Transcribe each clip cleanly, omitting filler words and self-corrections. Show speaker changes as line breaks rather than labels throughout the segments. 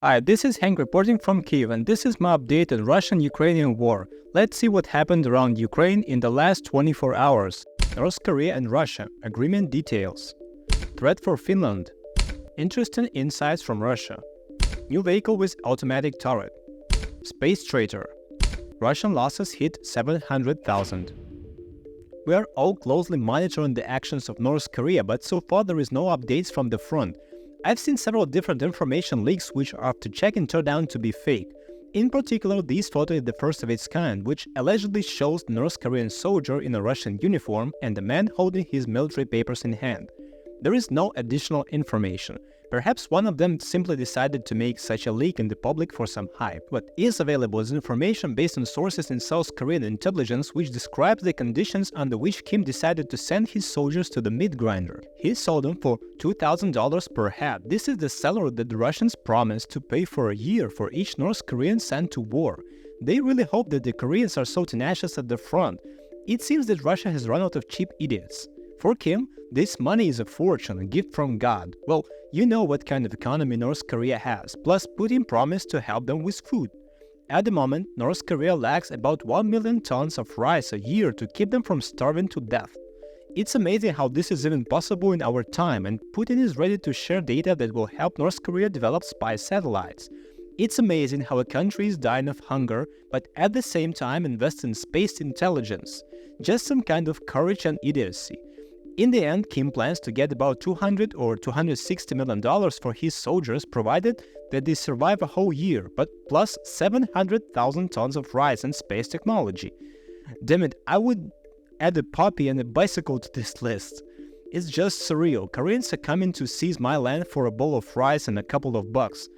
Hi, this is Hank reporting from Kyiv, and this is my update on Russian-Ukrainian war. Let's see what happened around Ukraine in the last 24 hours. North Korea and Russia. Agreement details. Threat for Finland. Interesting insights from Russia. New vehicle with automatic turret. Space Traitor. Russian losses hit 700,000. We are all closely monitoring the actions of North Korea, but so far there is no updates from the front. I've seen several different information leaks which after checking turned out to be fake. In particular, this photo is the first of its kind, which allegedly shows the North Korean soldier in a Russian uniform and a man holding his military papers in hand. There is no additional information. Perhaps one of them simply decided to make such a leak in the public for some hype. What is available is information based on sources in South Korean intelligence which describes the conditions under which Kim decided to send his soldiers to the meat grinder. He sold them for $2,000 per head. This is the salary that the Russians promised to pay for a year for each North Korean sent to war. They really hope that the Koreans are so tenacious at the front. It seems that Russia has run out of cheap idiots. For Kim, this money is a fortune, a gift from God. Well, you know what kind of economy North Korea has, plus Putin promised to help them with food. At the moment, North Korea lacks about 1 million tons of rice a year to keep them from starving to death. It's amazing how this is even possible in our time, and Putin is ready to share data that will help North Korea develop spy satellites. It's amazing how a country is dying of hunger, but at the same time invests in space intelligence. Just some kind of courage and idiocy. In the end, Kim plans to get about $200 or $260 million for his soldiers provided that they survive a whole year, but plus 700,000 tons of rice and space technology. Damn it, I would add a puppy and a bicycle to this list. It's just surreal. Koreans are coming to seize my land for a bowl of rice and a couple of bucks.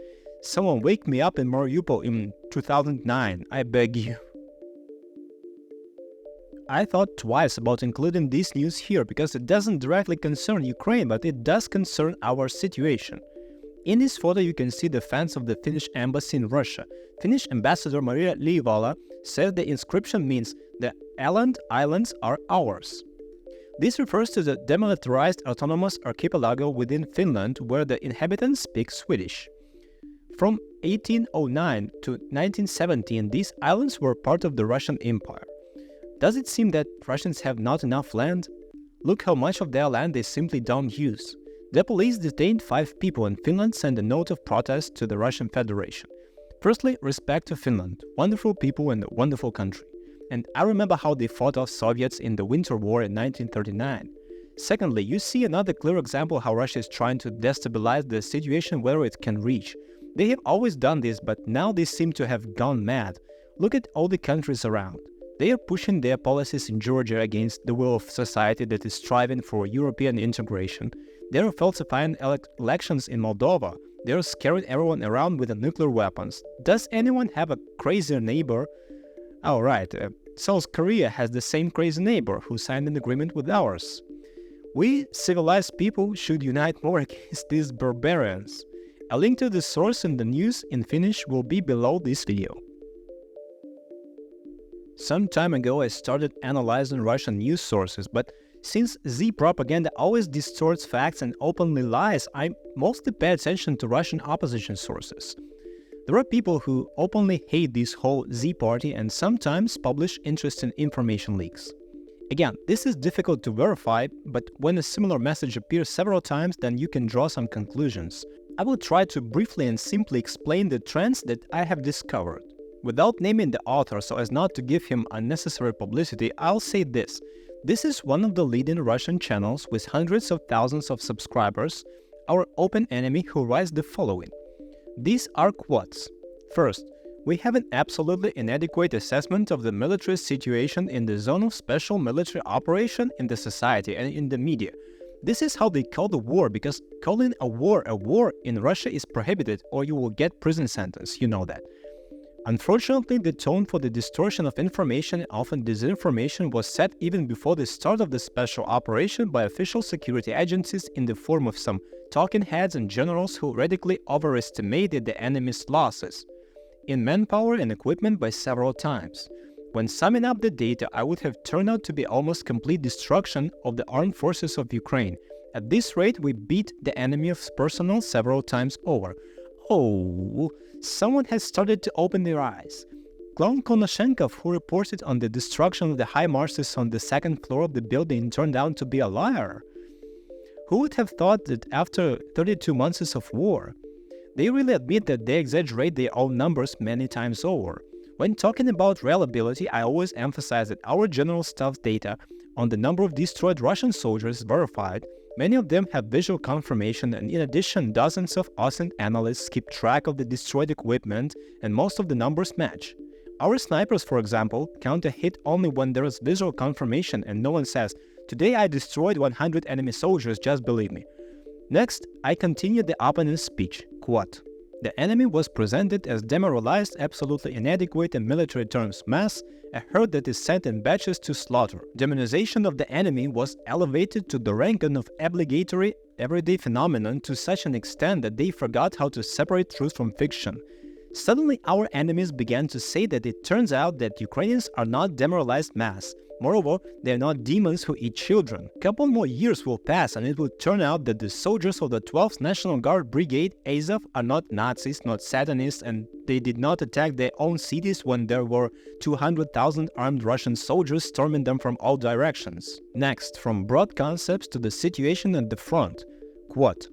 Someone wake me up in Mariupol in 2009, I beg you. I thought twice about including this news here because it doesn't directly concern Ukraine, but it does concern our situation. In this photo you can see the fans of the Finnish embassy in Russia. Finnish ambassador Maria Liivala said the inscription means the Åland Islands are ours. This refers to the demilitarized autonomous archipelago within Finland where the inhabitants speak Swedish. From 1809 to 1917, these islands were part of the Russian Empire. Does it seem that Russians have not enough land? Look how much of their land they simply don't use. The police detained 5 people and Finland sent a note of protest to the Russian Federation. Firstly, respect to Finland, wonderful people and a wonderful country. And I remember how they fought off Soviets in the Winter War in 1939. Secondly, you see another clear example how Russia is trying to destabilize the situation where it can reach. They have always done this, but now they seem to have gone mad. Look at all the countries around. They are pushing their policies in Georgia against the will of society that is striving for European integration. They are falsifying elections in Moldova. They are scaring everyone around with nuclear weapons. Does anyone have a crazier neighbor? Oh right, South Korea has the same crazy neighbor who signed an agreement with ours. We civilized people should unite more against these barbarians. A link to the source in the news in Finnish will be below this video. Some time ago I started analyzing Russian news sources, but since Z propaganda always distorts facts and openly lies, I mostly pay attention to Russian opposition sources. There are people who openly hate this whole Z party and sometimes publish interesting information leaks. Again, this is difficult to verify, but when a similar message appears several times, then you can draw some conclusions. I will try to briefly and simply explain the trends that I have discovered. Without naming the author so as not to give him unnecessary publicity, I'll say this. This is one of the leading Russian channels with hundreds of thousands of subscribers, our open enemy, who writes the following. These are quotes. First, we have an absolutely inadequate assessment of the military situation in the zone of special military operation in the society and in the media. This is how they call the war, because calling a war in Russia is prohibited or you will get prison sentence, you know that. Unfortunately, the tone for the distortion of information and often disinformation was set even before the start of the special operation by official security agencies in the form of some talking heads and generals who radically overestimated the enemy's losses in manpower and equipment by several times. When summing up the data, I would have turned out to be almost complete destruction of the armed forces of Ukraine. At this rate, we beat the enemy of personnel several times over. Oh, someone has started to open their eyes. Clown Konashenkov, who reported on the destruction of the HIMARSs on the second floor of the building, turned out to be a liar. Who would have thought that after 32 months of war? They really admit that they exaggerate their own numbers many times over. When talking about reliability, I always emphasize that our general staff data on the number of destroyed Russian soldiers is verified. Many of them have visual confirmation, and in addition, dozens of Ausland analysts keep track of the destroyed equipment, and most of the numbers match. Our snipers, for example, count a hit only when there is visual confirmation and no one says, "Today I destroyed 100 enemy soldiers, just believe me." Next, I continue the opponent's speech. Quote, "The enemy was presented as demoralized, absolutely inadequate in military terms mass, a herd that is sent in batches to slaughter. Demonization of the enemy was elevated to the rank of obligatory everyday phenomenon to such an extent that they forgot how to separate truth from fiction. Suddenly, our enemies began to say that it turns out that Ukrainians are not demoralized mass. Moreover, they are not demons who eat children. A couple more years will pass and it will turn out that the soldiers of the 12th National Guard Brigade, Azov, are not Nazis, not Satanists, and they did not attack their own cities when there were 200,000 armed Russian soldiers storming them from all directions." Next, from broad concepts to the situation at the front. Quote,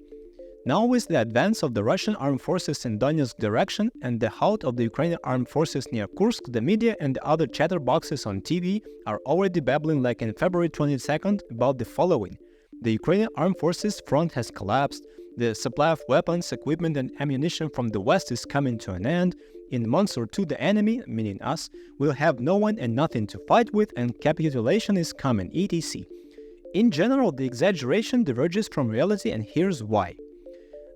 "Now with the advance of the Russian armed forces in Donetsk direction and the halt of the Ukrainian armed forces near Kursk, the media and the other chatterboxes on TV are already babbling like in February 22nd about the following. The Ukrainian armed forces front has collapsed, the supply of weapons, equipment and ammunition from the West is coming to an end, in months or two the enemy, meaning us, will have no one and nothing to fight with and capitulation is coming, etc. In general, the exaggeration diverges from reality and here's why.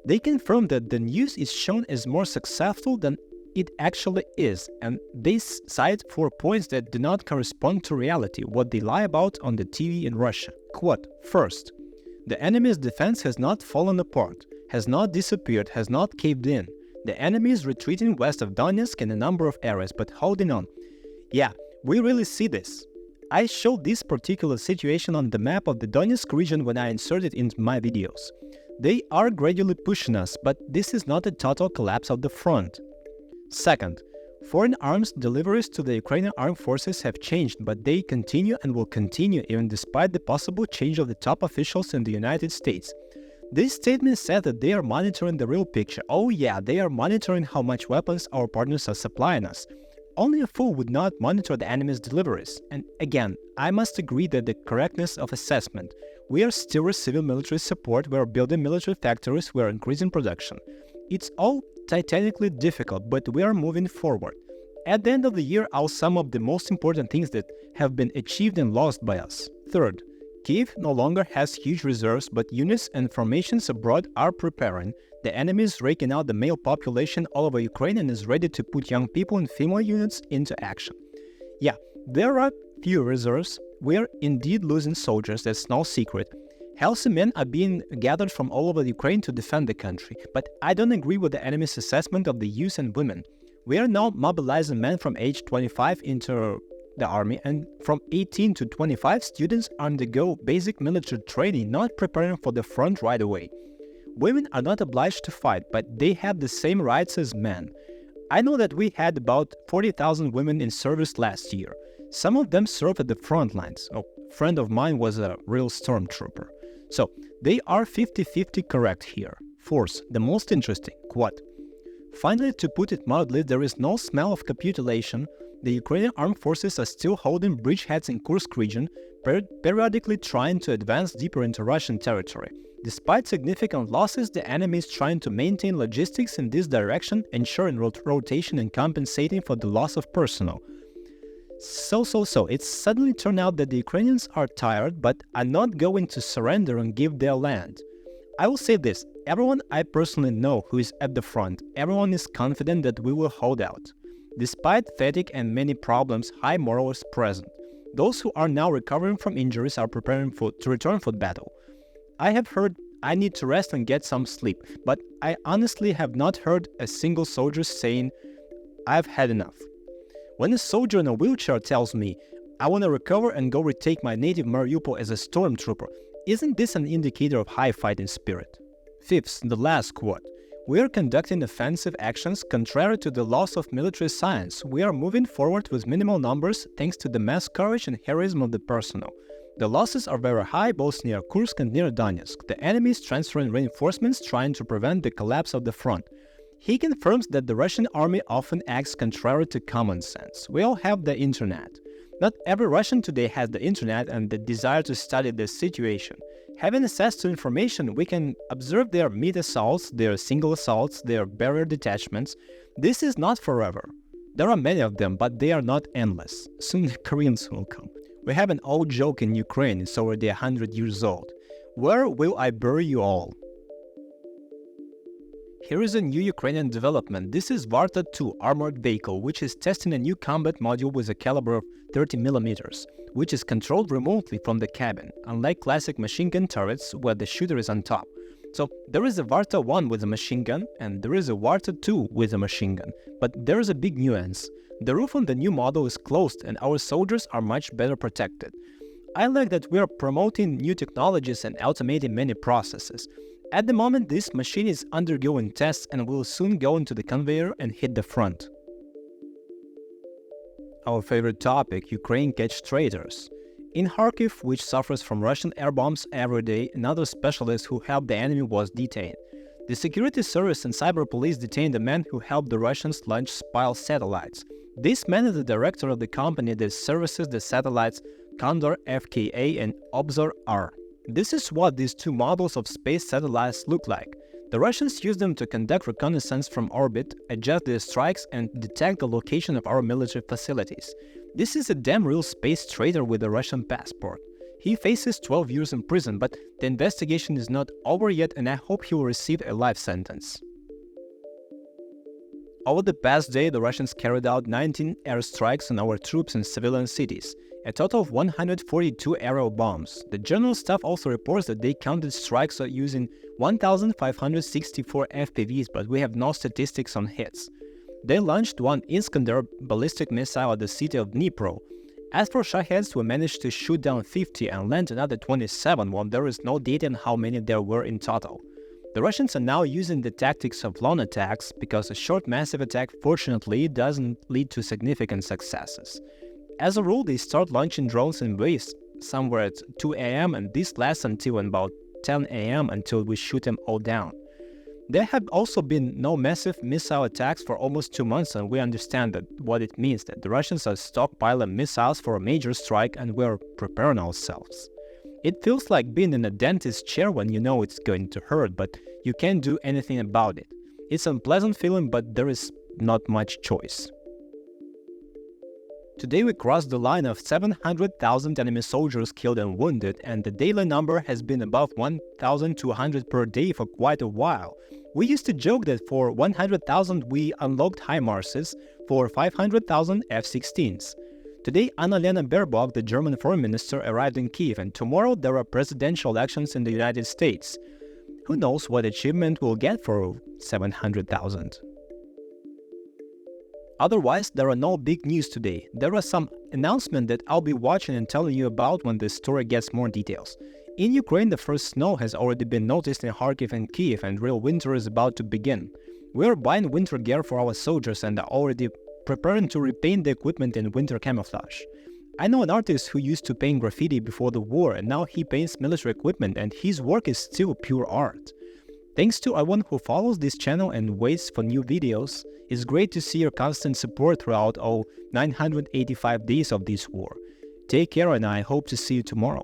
They confirm that the news is shown as more successful than it actually is, and they cite 4 points that do not correspond to reality, what they lie about on the TV in Russia. Quote, "First, the enemy's defense has not fallen apart, has not disappeared, has not caved in. The enemy is retreating west of Donetsk in a number of areas, but holding on. Yeah, we really see this. I showed this particular situation on the map of the Donetsk region when I inserted it into my videos. They are gradually pushing us, but this is not a total collapse of the front. Second, foreign arms deliveries to the Ukrainian armed forces have changed, but they continue and will continue even despite the possible change of the top officials in the United States. This statement said that they are monitoring the real picture. Oh yeah, they are monitoring how much weapons our partners are supplying us. Only a fool would not monitor the enemy's deliveries. And again, I must agree that the correctness of assessment. We are still receiving military support, we are building military factories, we are increasing production. It's all titanically difficult, but we are moving forward. At the end of the year, I'll sum up the most important things that have been achieved and lost by us. Third, Kyiv no longer has huge reserves, but units and formations abroad are preparing. The enemy is raking out the male population all over Ukraine and is ready to put young people and female units into action. Yeah, there are few reserves. We are indeed losing soldiers, that's no secret. Healthy men are being gathered from all over Ukraine to defend the country, but I don't agree with the enemy's assessment of the youth and women. We are now mobilizing men from age 25 into the army, and from 18 to 25 students undergo basic military training, not preparing for the front right away. Women are not obliged to fight, but they have the same rights as men. I know that we had about 40,000 women in service last year. Some of them served at the front lines. A friend of mine was a real stormtrooper. So, they are 50-50 correct here. Fourth, the most interesting, quote, "Finally, to put it mildly, there is no smell of capitulation. The Ukrainian armed forces are still holding bridgeheads in Kursk region, periodically trying to advance deeper into Russian territory. Despite significant losses, the enemy is trying to maintain logistics in this direction, ensuring rotation and compensating for the loss of personnel. So, it suddenly turned out that the Ukrainians are tired, but are not going to surrender and give their land. I will say this, everyone I personally know who is at the front, everyone is confident that we will hold out. Despite fatigue and many problems, high morale is present. Those who are now recovering from injuries are preparing to return for battle. I have heard I need to rest and get some sleep, but I honestly have not heard a single soldier saying, I've had enough. When a soldier in a wheelchair tells me, I want to recover and go retake my native Mariupol as a stormtrooper, isn't this an indicator of high fighting spirit? Fifth, the last quote. We are conducting offensive actions contrary to the laws of military science. We are moving forward with minimal numbers thanks to the mass courage and heroism of the personnel. The losses are very high both near Kursk and near Donetsk. The enemy is transferring reinforcements trying to prevent the collapse of the front. He confirms that the Russian army often acts contrary to common sense. We all have the internet. Not every Russian today has the internet and the desire to study the situation. Having access to information, we can observe their mid assaults, their single assaults, their barrier detachments. This is not forever. There are many of them, but they are not endless. Soon the Koreans will come. We have an old joke in Ukraine, it's already 100 years old. Where will I bury you all? Here is a new Ukrainian development. This is Varta 2 armored vehicle, which is testing a new combat module with a caliber of 30 mm, which is controlled remotely from the cabin, unlike classic machine gun turrets where the shooter is on top. So there is a Varta 1 with a machine gun and there is a Varta 2 with a machine gun, but there is a big nuance. The roof on the new model is closed and our soldiers are much better protected. I like that we are promoting new technologies and automating many processes. At the moment, this machine is undergoing tests and will soon go into the conveyor and hit the front. Our favorite topic, Ukraine catch traitors. In Kharkiv, which suffers from Russian air bombs every day, another specialist who helped the enemy was detained. The security service and cyber police detained a man who helped the Russians launch spy satellites. This man is the director of the company that services the satellites Condor-FKA and Obzor-R. This is what these two models of space satellites look like. The Russians use them to conduct reconnaissance from orbit, adjust their strikes, and detect the location of our military facilities. This is a damn real space traitor with a Russian passport. He faces 12 years in prison, but the investigation is not over yet and I hope he will receive a life sentence. Over the past day, the Russians carried out 19 airstrikes on our troops in civilian cities, a total of 142 aerial bombs. The General Staff also reports that they counted strikes using 1,564 FPVs, but we have no statistics on hits. They launched one Iskander ballistic missile at the city of Dnipro. As for Shaheds, we managed to shoot down 50 and land another 27, while there is no data on how many there were in total. The Russians are now using the tactics of lone attacks because a short massive attack fortunately doesn't lead to significant successes. As a rule, they start launching drones in waves somewhere at 2 a.m. and this lasts until about 10 a.m. until we shoot them all down. There have also been no massive missile attacks for almost 2 months and we understand that what it means that the Russians are stockpiling missiles for a major strike and we're preparing ourselves. It feels like being in a dentist's chair when you know it's going to hurt, but you can't do anything about it. It's an unpleasant feeling, but there is not much choice. Today we crossed the line of 700,000 enemy soldiers killed and wounded, and the daily number has been above 1,200 per day for quite a while. We used to joke that for 100,000 we unlocked HIMARSes, for 500,000 F-16s. Today Annalena Baerbock, the German foreign minister, arrived in Kyiv, and tomorrow there are presidential elections in the United States. Who knows what achievement we'll get for 700,000? Otherwise, there are no big news today. There are some announcements that I'll be watching and telling you about when the story gets more details. In Ukraine, the first snow has already been noticed in Kharkiv and Kyiv, and real winter is about to begin. We are buying winter gear for our soldiers and are already preparing to repaint the equipment in winter camouflage. I know an artist who used to paint graffiti before the war and now he paints military equipment and his work is still pure art. Thanks to everyone who follows this channel and waits for new videos. It's great to see your constant support throughout all 985 days of this war. Take care and I hope to see you tomorrow.